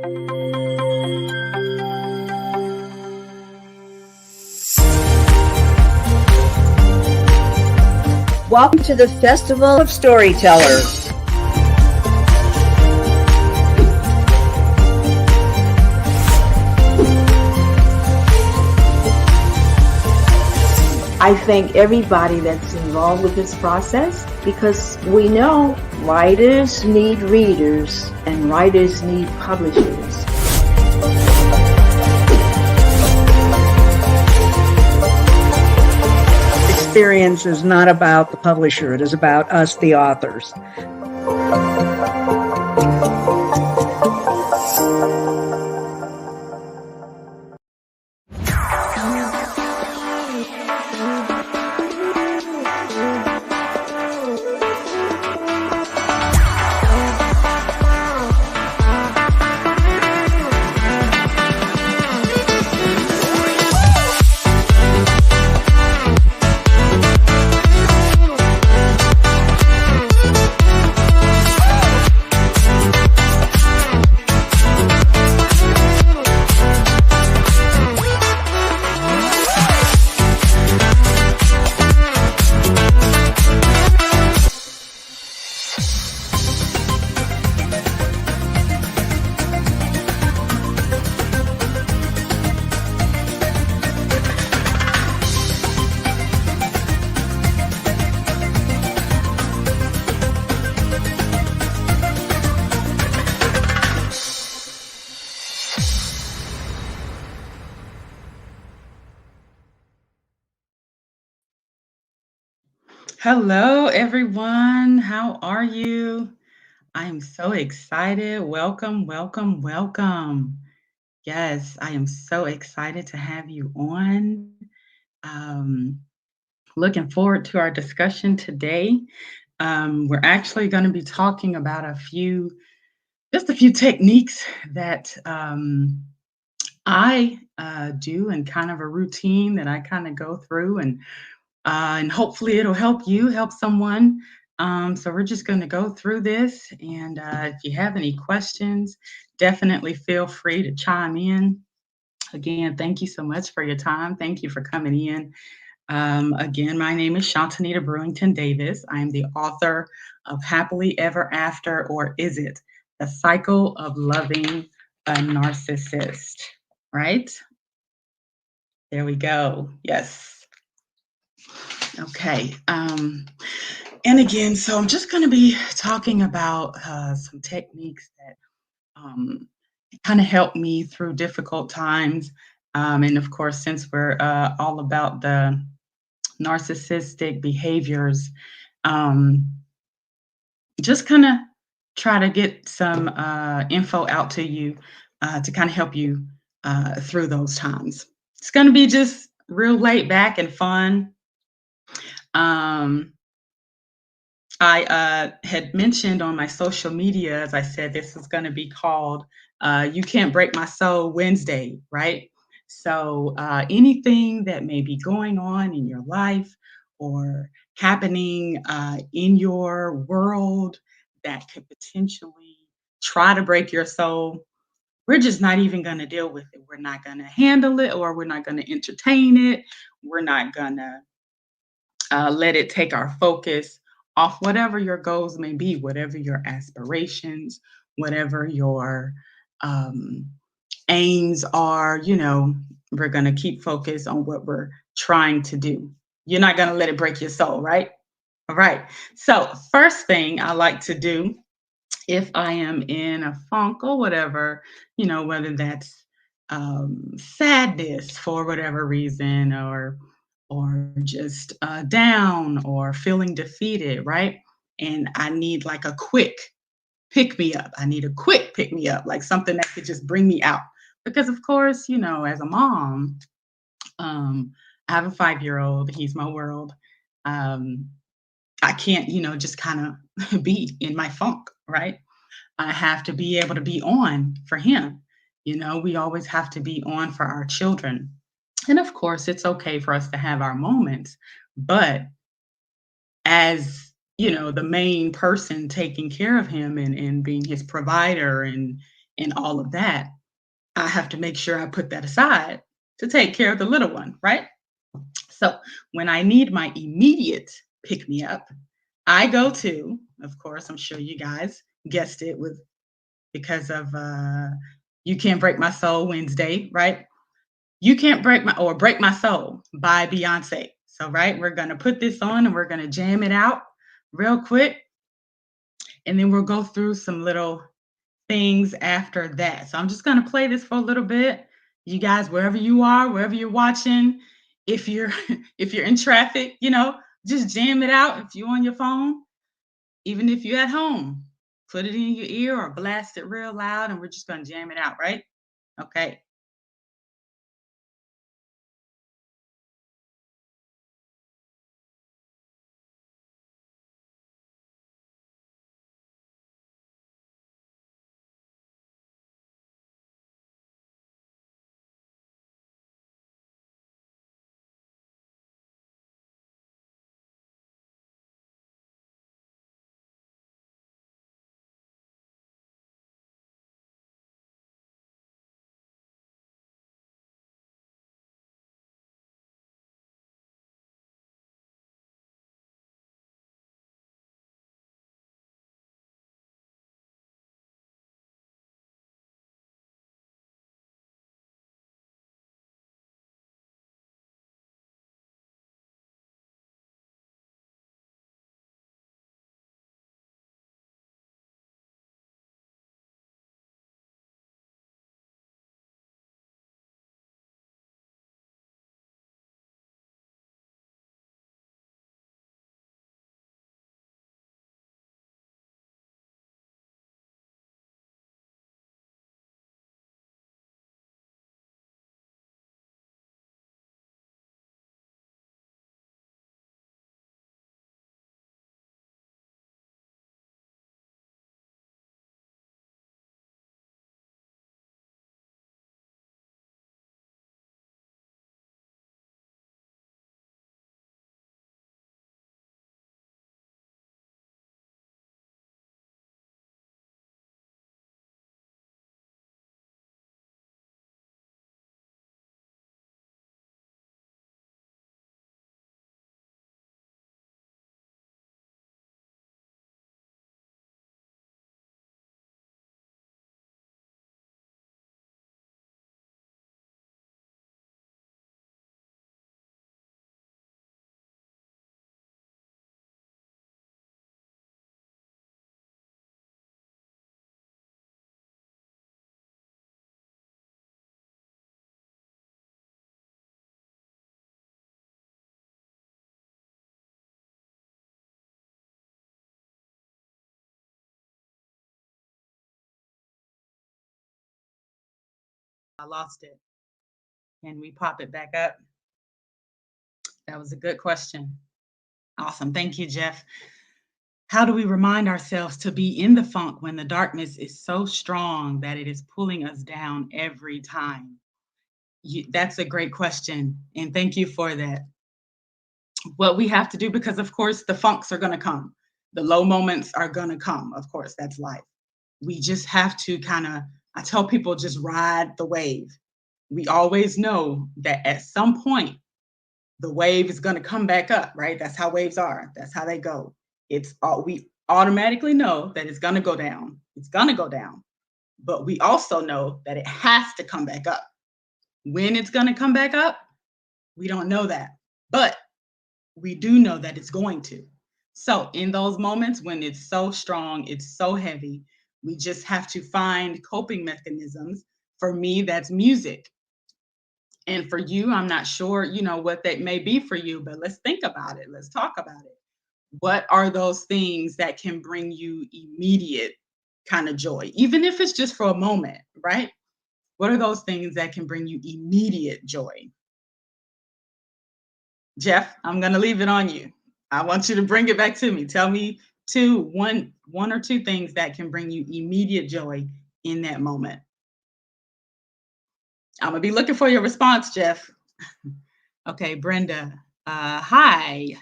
Welcome to the Festival of Storytellers. I thank everybody that's involved with this process because we know writers need readers and writers need publishers. Experience is not about the publisher, it is about us, the authors. Hello, everyone. How are you? I'm so excited. Welcome, welcome, welcome. Yes, I am so excited to have you on. Um, Looking forward to our discussion today. We're actually going to be talking about just a few techniques that I do and kind of a routine that I kind of go through and hopefully it'll help you, help someone. So we're just going to go through this, and if you have any questions, definitely feel free to chime in. Again, thank you so much for your time. Thank you for coming in. Again, my name is Chuntenita Brewington Davis. I am the author of Happily Ever After, or Is It? The Cycle of Loving a Narcissist, right? There we go. Yes. Okay. And again, so I'm just going to be talking about some techniques that kind of help me through difficult times. And of course, since we're all about the narcissistic behaviors, just kind of try to get some info out to you to kind of help you through those times. It's going to be just real laid back and fun. I had mentioned on my social media, as I said, this is going to be called You Can't Break My Soul Wednesday, right? So anything that may be going on in your life or happening in your world that could potentially try to break your soul, we're just not even going to deal with it. We're not going to handle it, or we're not going to entertain it. We're not going to let it take our focus off whatever your goals may be, whatever your aspirations, whatever your aims are. We're going to keep focus on what we're trying to do. You're not going to let it break your soul, right? All right. So first thing I like to do, if I am in a funk or whatever, whether that's sadness for whatever reason, or just down or feeling defeated, right? And I need like a quick pick me up. I need a quick pick me up, like something that could just bring me out. Because of course, as a mom, I have a 5-year-old. He's my world. I can't, just kind of be in my funk, right? I have to be able to be on for him. We always have to be on for our children. And of course, it's okay for us to have our moments, but as the main person taking care of him and being his provider and and all of that, I have to make sure I put that aside to take care of the little one, right? So when I need my immediate pick me up, I go to, of course, I'm sure you guys guessed it with because of You Can't Break My Soul Wednesday, right? You Can't Break My Soul by Beyonce. So, right, we're going to put this on and we're going to jam it out real quick. And then we'll go through some little things after that. So I'm just going to play this for a little bit. You guys, wherever you are, wherever you're watching, if you're if you're in traffic, just jam it out. If you're on your phone, even if you're at home, put it in your ear or blast it real loud, and we're just going to jam it out, right? Okay. I lost it. Can we pop it back up? That was a good question. Awesome. Thank you, Jeff. How do we remind ourselves to be in the funk when the darkness is so strong that it is pulling us down every time? That's a great question. And thank you for that. What we have to do, because of course the funks are going to come, the low moments are going to come. Of course, that's life. We just have to I tell people, just ride the wave. We always know that at some point, the wave is going to come back up, right? That's how waves are. That's how they go. We automatically know that it's going to go down. It's going to go down. But we also know that it has to come back up. When it's going to come back up, we don't know that. But we do know that it's going to. So in those moments when it's so strong, it's so heavy, we just have to find coping mechanisms. For me, that's music. And for you, I'm not sure, what that may be for you, but let's think about it. Let's talk about it. What are those things that can bring you immediate kind of joy, even if it's just for a moment, right? What are those things that can bring you immediate joy? Jeff, I'm going to leave it on you. I want you to bring it back to me. Tell me one or two things that can bring you immediate joy in that moment. I'm going to be looking for your response, Jeff. Okay, Brenda. Hi.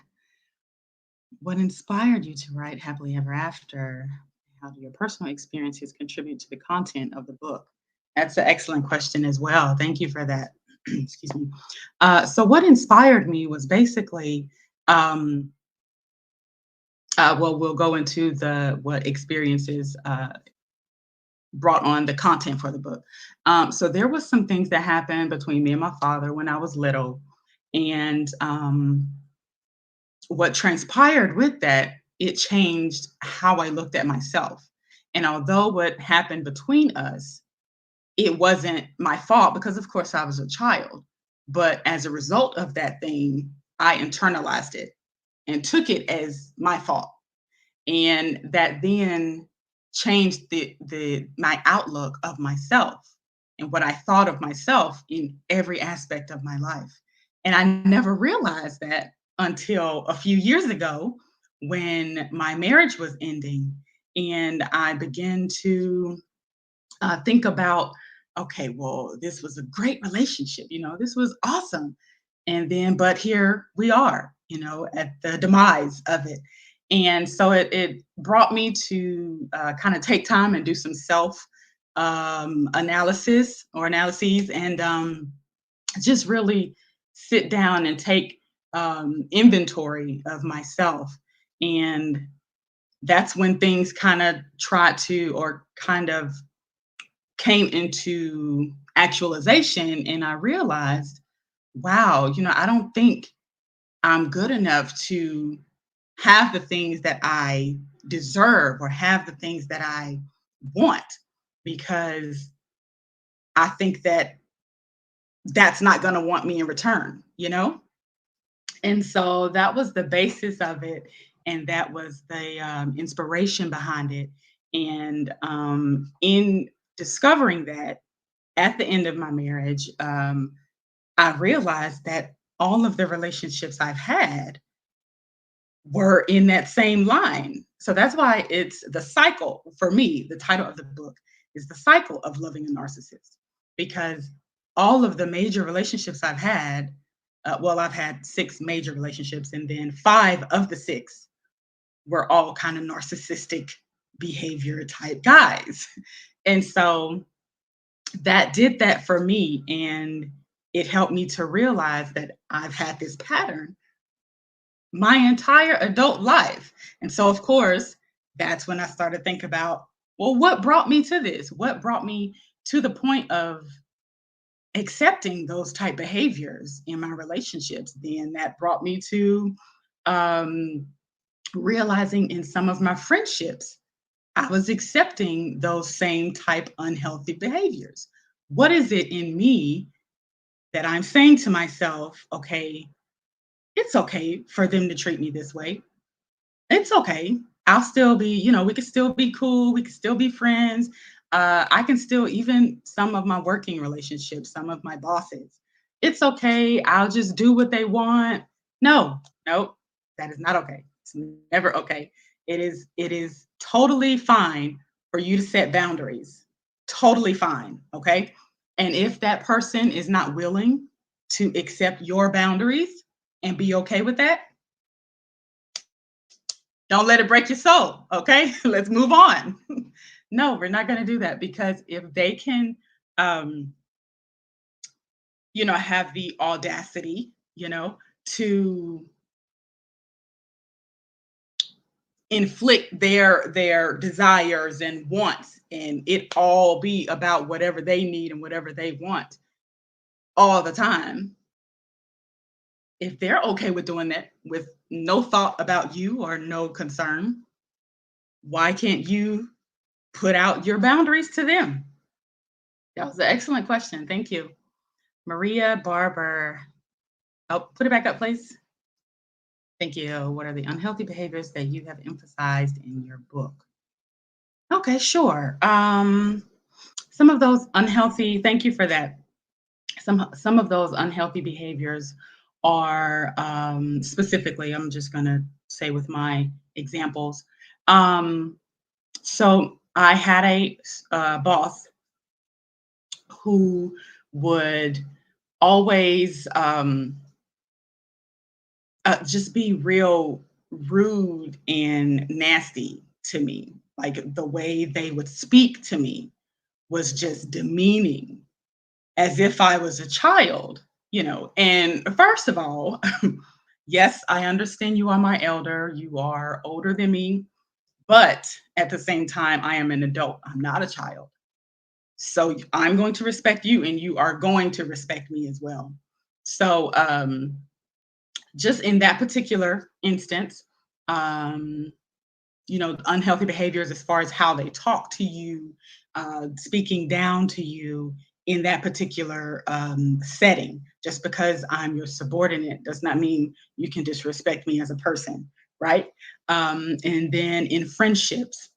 What inspired you to write Happily Ever After? How do your personal experiences contribute to the content of the book? That's an excellent question as well. Thank you for that. Excuse me. So what inspired me was basically, um, well, we'll go into the what experiences brought on the content for the book. So there was some things that happened between me and my father when I was little, and what transpired with that, it changed how I looked at myself. And although what happened between us, it wasn't my fault because, of course, I was a child. But as a result of that thing, I internalized it and took it as my fault. And that then changed the my outlook of myself and what I thought of myself in every aspect of my life. And I never realized that until a few years ago when my marriage was ending and I began to think about, okay, well, this was a great relationship, this was awesome. And then, but here we are, at the demise of it. And so it brought me to kind of take time and do some self analysis or analyses, and just really sit down and take inventory of myself. And that's when things kind of tried to, or kind of came into actualization, and I realized, wow, I don't think I'm good enough to have the things that I deserve or have the things that I want, because I think that that's not going to want me in return. And so that was the basis of it, and that was the inspiration behind it. And in discovering that, at the end of my marriage, I realized that all of the relationships I've had were in that same line. So that's why it's the cycle for me. The title of the book is The Cycle of Loving a Narcissist, because all of the major relationships I've had, well, I've had 6 major relationships, and then 5 of the 6 were all kind of narcissistic behavior type guys. And so that did that for me, and it helped me to realize that I've had this pattern my entire adult life. And so, of course, that's when I started to think about, well, what brought me to this? What brought me to the point of accepting those type behaviors in my relationships? Then that brought me to um, realizing in some of my friendships, I was accepting those same type unhealthy behaviors. What is it in me that I'm saying to myself, okay, it's okay for them to treat me this way. It's okay. I'll still be, we can still be cool. We can still be friends. I can still, even some of my working relationships, some of my bosses, it's okay. I'll just do what they want. No, nope, that is not okay. It's never okay. It is totally fine for you to set boundaries. Totally fine. Okay. And if that person is not willing to accept your boundaries and be okay with that, don't let it break your soul. Okay. Let's move on. No, we're not going to do that, because if they can, um, have the audacity, to inflict their desires and wants, and it all be about whatever they need and whatever they want all the time. If they're okay with doing that with no thought about you or no concern, why can't you put out your boundaries to them? That was an excellent question. Thank you. Maria Barber. Oh, put it back up, please. Thank you. What are the unhealthy behaviors that you have emphasized in your book? Okay, sure. Some of those unhealthy, thank you for that. Some of those unhealthy behaviors are, specifically, I'm just going to say with my examples. So I had a boss who would always just be real rude and nasty to me. Like the way they would speak to me was just demeaning, as if I was a child, you know. And first of all, yes, I understand you are my elder, you are older than me, but at the same time, I am an adult. I'm not a child. So I'm going to respect you and you are going to respect me as well. So just in that particular instance, um, you know, unhealthy behaviors as far as how they talk to you, speaking down to you in that particular setting. Just because I'm your subordinate does not mean you can disrespect me as a person, right? And then in friendships,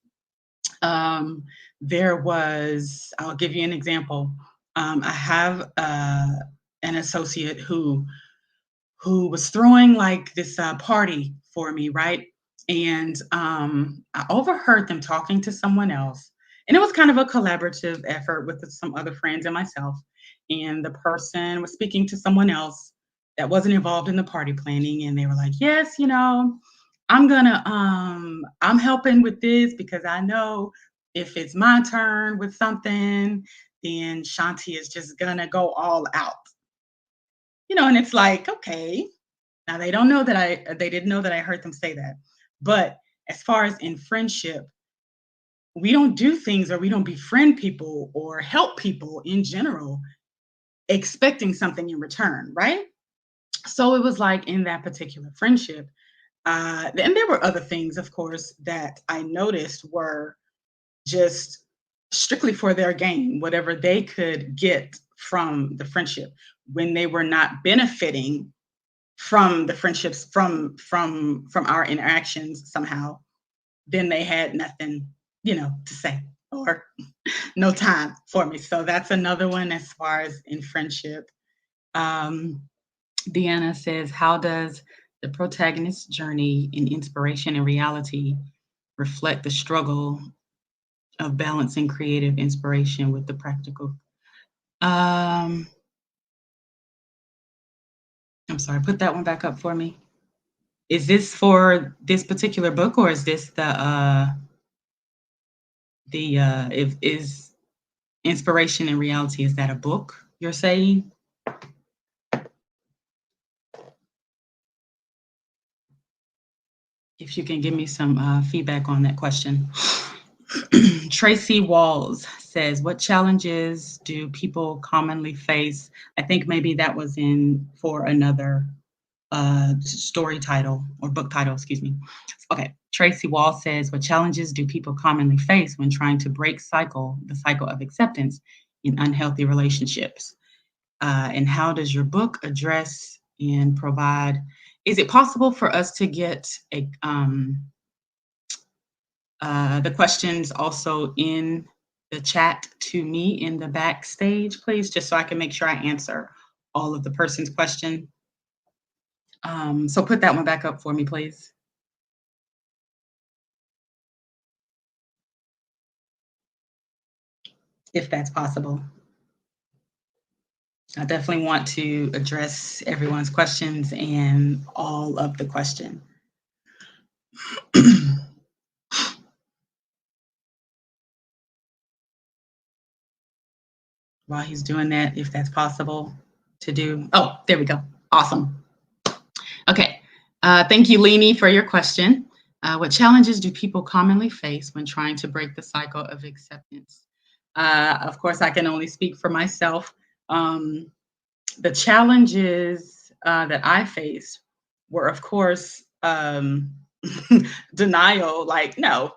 um, there was, I'll give you an example. I have an associate who was throwing like this party for me, right? And I overheard them talking to someone else. And it was kind of a collaborative effort with some other friends and myself. And the person was speaking to someone else that wasn't involved in the party planning. And they were like, yes, you know, I'm helping with this because I know if it's my turn with something, then Shanti is just gonna go all out. You know, and it's like, okay, now they didn't know that I heard them say that. But as far as in friendship, we don't do things or we don't befriend people or help people in general expecting something in return, right? So it was like in that particular friendship, and there were other things, of course, that I noticed were just strictly for their gain, whatever they could get from the friendship when they were not benefiting from the friendships from our interactions somehow, then they had nothing, you know, to say or no time for me. So that's another one as far as in friendship. um Deanna says, how does the protagonist's journey in inspiration and reality reflect the struggle of balancing creative inspiration with the practical? um I'm sorry, put that one back up for me. Is this for this particular book, or is this the if is inspiration and reality, is that a book you're saying? If you can give me some feedback on that question. Tracy Walls says, what challenges do people commonly face? I think maybe that was in for another story title or book title, excuse me. Okay, Tracy Wall says, what challenges do people commonly face when trying to break the cycle of acceptance in unhealthy relationships? And how does your book address and provide? Is it possible for us to get the questions also in the chat to me in the backstage, please, just so I can make sure I answer all of the person's question? So put that one back up for me, please. If that's possible. I definitely want to address everyone's questions and all of the question. While he's doing that, if that's possible to do. Oh, there we go. Awesome. Okay. Thank you, Leanie, for your question. What challenges do people commonly face when trying to break the cycle of acceptance? Of course, I can only speak for myself. The challenges that I faced were, of course, denial. Like, no,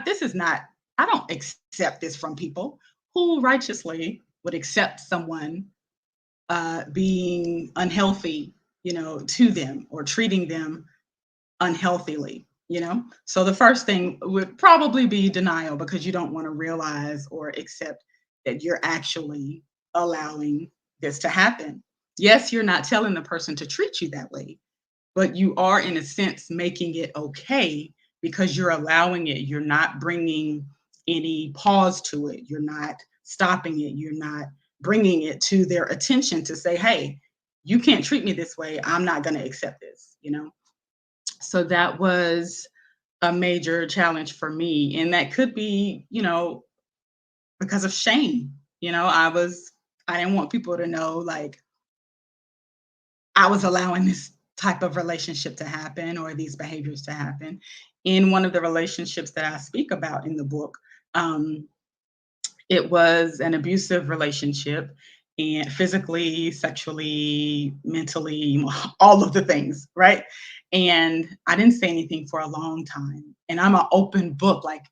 this is not, I don't accept this from people. Who righteously would accept someone being unhealthy, you know, to them or treating them unhealthily, you know? So the first thing would probably be denial, because you don't want to realize or accept that you're actually allowing this to happen. Yes, you're not telling the person to treat you that way, but you are, in a sense, making it okay because you're allowing it. You're not bringing any pause to it. You're not stopping it. You're not bringing it to their attention to say, hey, you can't treat me this way. I'm not going to accept this, you know? So that was a major challenge for me. And that could be, because of shame. I didn't want people to know, like, I was allowing this type of relationship to happen or these behaviors to happen. In one of the relationships that I speak about in the book, um, it was an abusive relationship, and physically, sexually, mentally, all of the things, right? And I didn't say anything for a long time. And I'm an open book, like,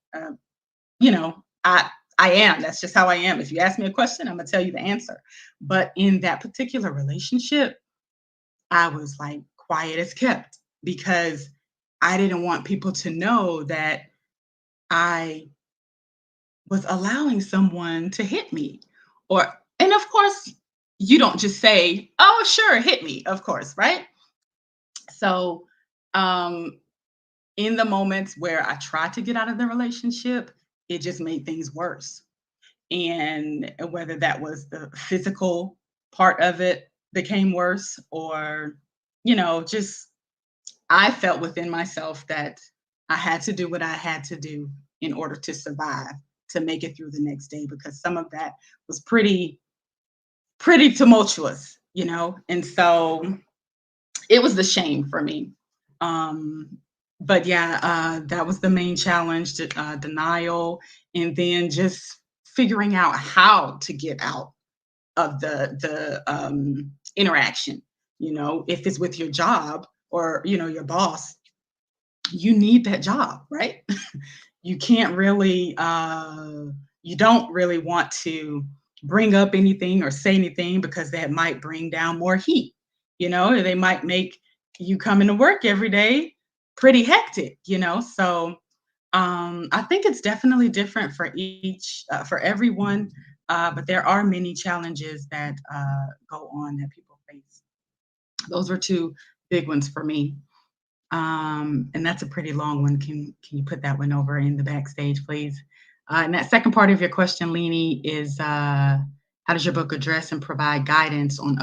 you know, I I am. That's just how I am. If you ask me a question, I'm gonna tell you the answer. But in that particular relationship, I was like quiet as kept because I didn't want people to know that I was allowing someone to hit me. And of course, you don't just say, "Oh, sure, hit me," of course, right? So, um, in the moments where I tried to get out of the relationship, it just made things worse. And whether that was the physical part of it became worse, or, just I felt within myself that I had to do what I had to do in order to survive, to make it through the next day, because some of that was pretty tumultuous, And so it was the shame for me. Um, but yeah, that was the main challenge, denial, and then just figuring out how to get out of the interaction. If it's with your job or your boss, you need that job, right? You can't really, you don't really want to bring up anything or say anything because that might bring down more heat. Or they might make you come into work every day pretty hectic. So I think it's definitely different for everyone, but there are many challenges that go on that people face. Those were two big ones for me. And that's a pretty long one. Can you put that one over in the backstage, please? And that second part of your question, Leanie, is how does your book address and provide guidance on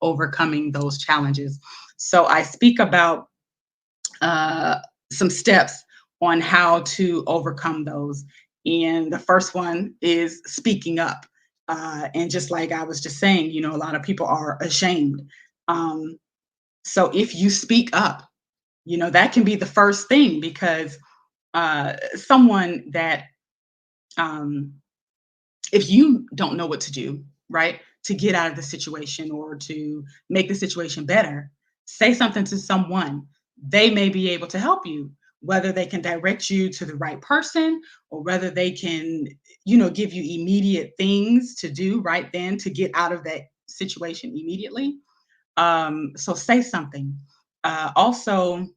overcoming those challenges? So I speak about some steps on how to overcome those. And the first one is speaking up. And just like I was just saying, a lot of people are ashamed. Um, so if you speak up, that can be the first thing, because someone that, um, if you don't know what to do, right, to get out of the situation or to make the situation better, say something to someone. They may be able to help you, whether they can direct you to the right person or whether they can, give you immediate things to do right then to get out of that situation immediately. So say something. Also,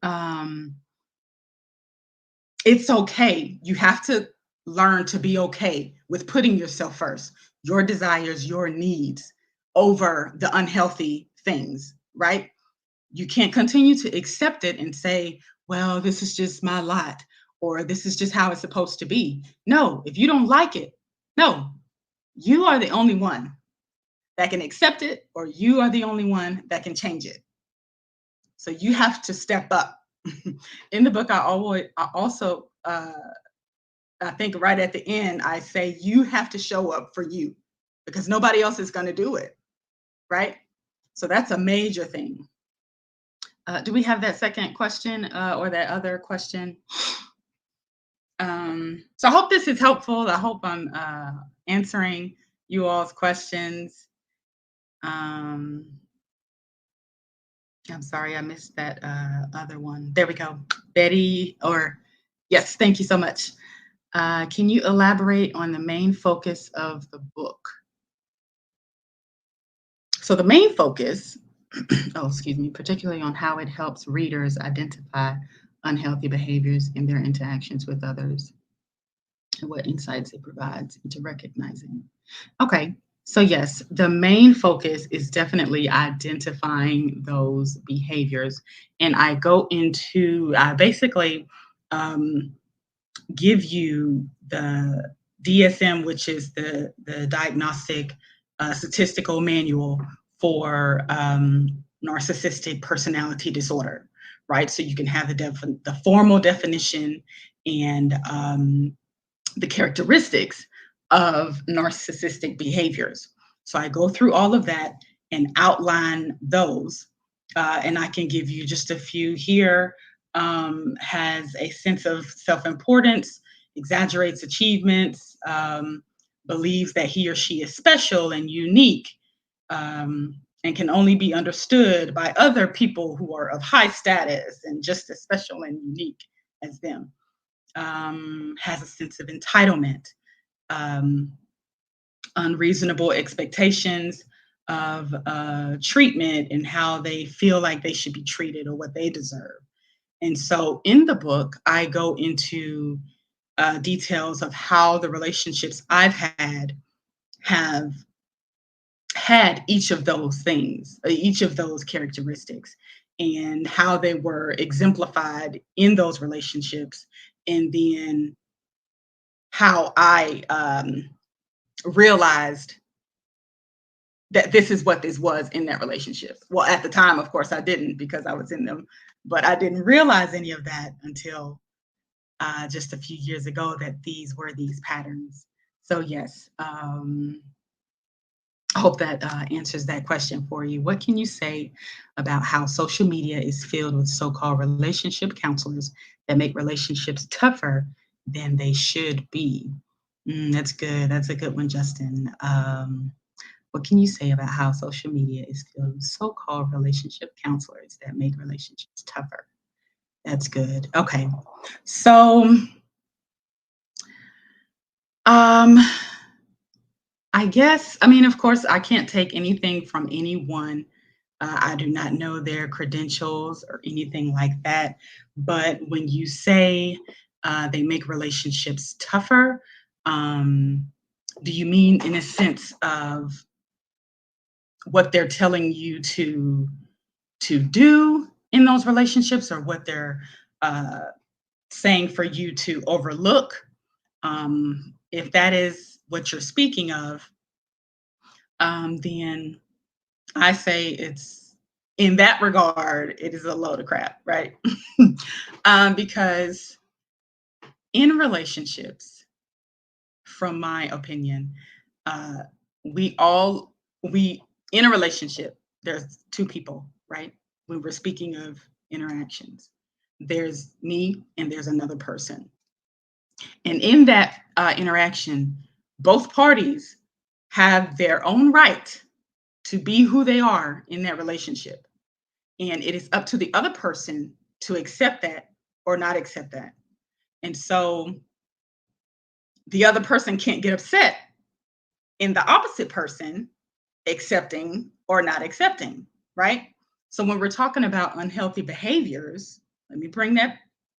um, it's okay. You have to learn to be okay with putting yourself first, your desires, your needs over the unhealthy things, right? You can't continue to accept it and say, well, this is just my lot, or this is just how it's supposed to be. No, if you don't like it, no, you are the only one that can accept it, or you are the only one that can change it. So you have to step up. In the book, I also, I think right at the end, I say you have to show up for you because nobody else is going to do it, right? So that's a major thing. Do we have that second question or that other question? So I hope this is helpful. I hope I'm answering you all's questions. I'm sorry, I missed that other one. There we go. Betty, yes, thank you so much. Can you elaborate on the main focus of the book? So the main focus, excuse me, particularly on how it helps readers identify unhealthy behaviors in their interactions with others and what insights it provides into recognizing. Okay, so yes, the main focus is definitely identifying those behaviors. And I basically give you the DSM, which is the diagnostic statistical manual for narcissistic personality disorder, right? So you can have the formal definition and the characteristics of narcissistic behaviors. So I go through all of that and outline those. And I can give you just a few here. Has a sense of self-importance, exaggerates achievements, believes that he or she is special and unique, and can only be understood by other people who are of high status and just as special and unique as them. Has a sense of entitlement, um, unreasonable expectations of treatment and how they feel like they should be treated or what they deserve. And so in the book, I go into details of how the relationships I've had have had each of those things, each of those characteristics, and how they were exemplified in those relationships, and then how I realized that this is what this was in that relationship. Well, at the time, of course, I didn't because I was in them, but I didn't realize any of that until just a few years ago that these were these patterns. So yes, I hope that answers that question for you. What can you say about how social media is filled with so-called relationship counselors that make relationships tougher than they should be? That's good. That's a good one, Justin. What can you say about how social media is filled with so-called relationship counselors that make relationships tougher? That's good. Okay. So, um, I guess, I mean, of course, I can't take anything from anyone. I do not know their credentials or anything like that. But when you say they make relationships tougher, do you mean in a sense of what they're telling you to do in those relationships, or what they're saying for you to overlook? If that is what you're speaking of, then I say it's in that regard, it is a load of crap, right? Because in relationships, from my opinion, uh, we in a relationship, there's two people, right? When we're speaking of interactions, there's me and there's another person. And in that interaction, both parties have their own right to be who they are in that relationship. And it is up to the other person to accept that or not accept that. And so the other person can't get upset in the opposite person accepting or not accepting, right? So when we're talking about unhealthy behaviors, let me bring it,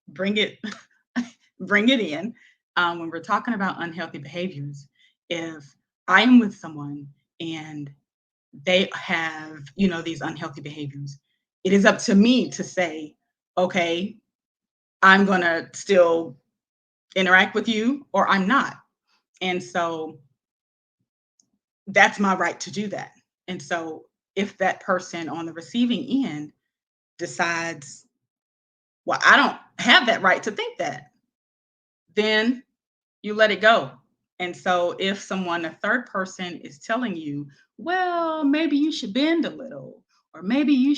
bring it in. When we're talking about unhealthy behaviors, if I am with someone and they have, these unhealthy behaviors, it is up to me to say, okay, I'm going to still interact with you or I'm not. And so that's my right to do that. And so if that person on the receiving end decides, well, I don't have that right to think that, then you let it go. And so if someone, a third person, is telling you, well, maybe you should bend a little, or maybe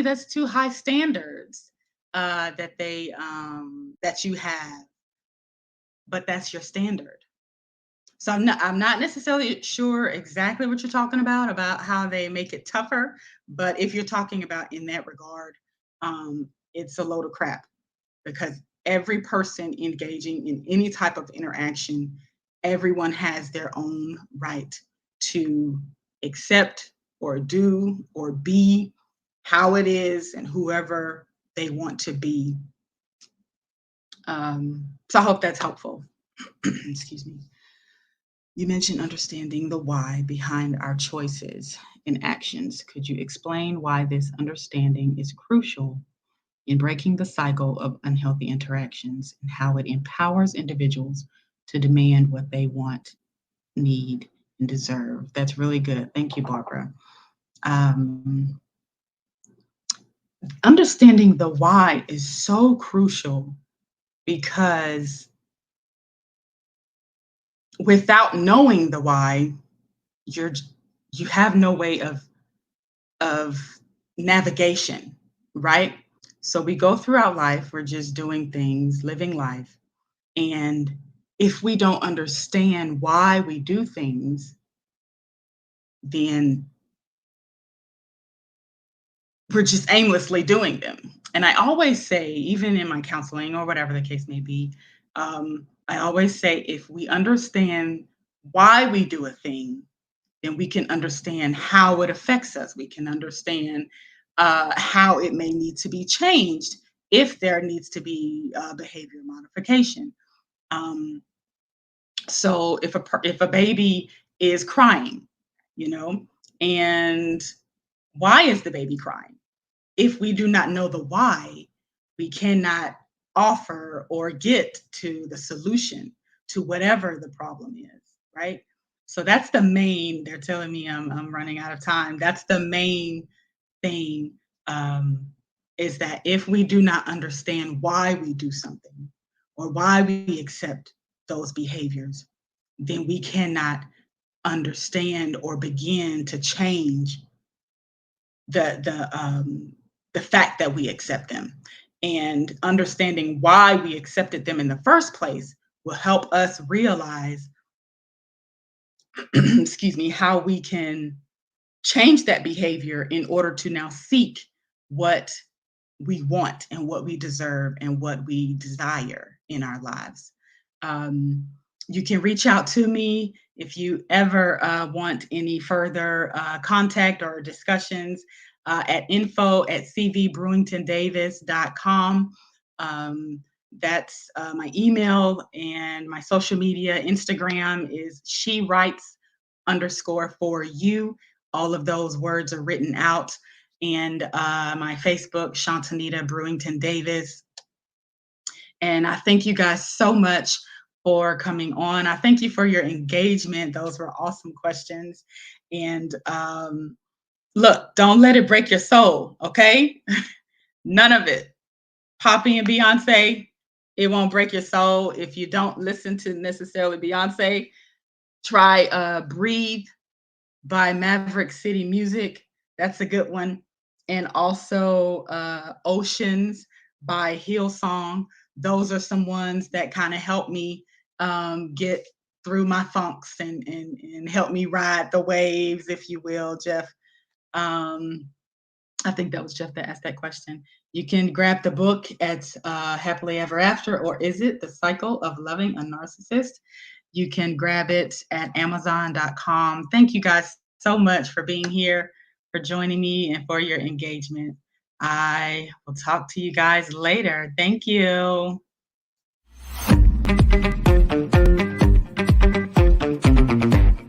that's too high standards that you have, but that's your standard. So I'm not necessarily sure exactly what you're talking about how they make it tougher, but if you're talking about in that regard, it's a load of crap, because every person engaging in any type of interaction, everyone has their own right to accept or do or be how it is and whoever they want to be. So I hope that's helpful. Excuse me. You mentioned understanding the why behind our choices and actions. Could you explain why this understanding is crucial in breaking the cycle of unhealthy interactions and how it empowers individuals to demand what they want, need, and deserve? That's really good. Thank you, Barbara. Um, understanding the why is so crucial, because without knowing the why, you're you have no way of navigation, right? So we go throughout life, we're just doing things, living life. And if we don't understand why we do things, then we're just aimlessly doing them. And I always say, even in my counseling or whatever the case may be, I always say if we understand why we do a thing, then we can understand how it affects us. We can understand how it may need to be changed if there needs to be behavior modification. Um, so if a baby is crying, you know, and why is the baby crying? If we do not know the why, we cannot offer or get to the solution to whatever the problem is, right? So that's the main, they're telling me I'm running out of time. That's the main thing, um, is that if we do not understand why we do something or why we accept those behaviors, then we cannot understand or begin to change the the um, the fact that we accept them. And understanding why we accepted them in the first place will help us realize, excuse me, how we can change that behavior in order to now seek what we want and what we deserve and what we desire in our lives. Um, you can reach out to me if you ever want any further contact or discussions at info@cvbrewingtondavis.com. That's my email, and my social media. Instagram is she writes underscore for you. All of those words are written out. And my Facebook, Chuntenita Brewington Davis. And I thank you guys so much for coming on. I thank you for your engagement. Those were awesome questions. And look, don't let it break your soul, okay? None of it. Poppy and Beyonce, it won't break your soul. If you don't listen to necessarily Beyonce, try Breathe by Maverick City Music. That's a good one. And also Oceans by Hillsong. Those are some ones that kind of help me get through my funks and help me ride the waves, if you will, Jeff. I think that was Jeff that asked that question. You can grab the book at Happily Ever After, or Is It the Cycle of Loving a Narcissist? You can grab it at Amazon.com. Thank you guys so much for being here, for joining me, and for your engagement. I will talk to you guys later. Thank you.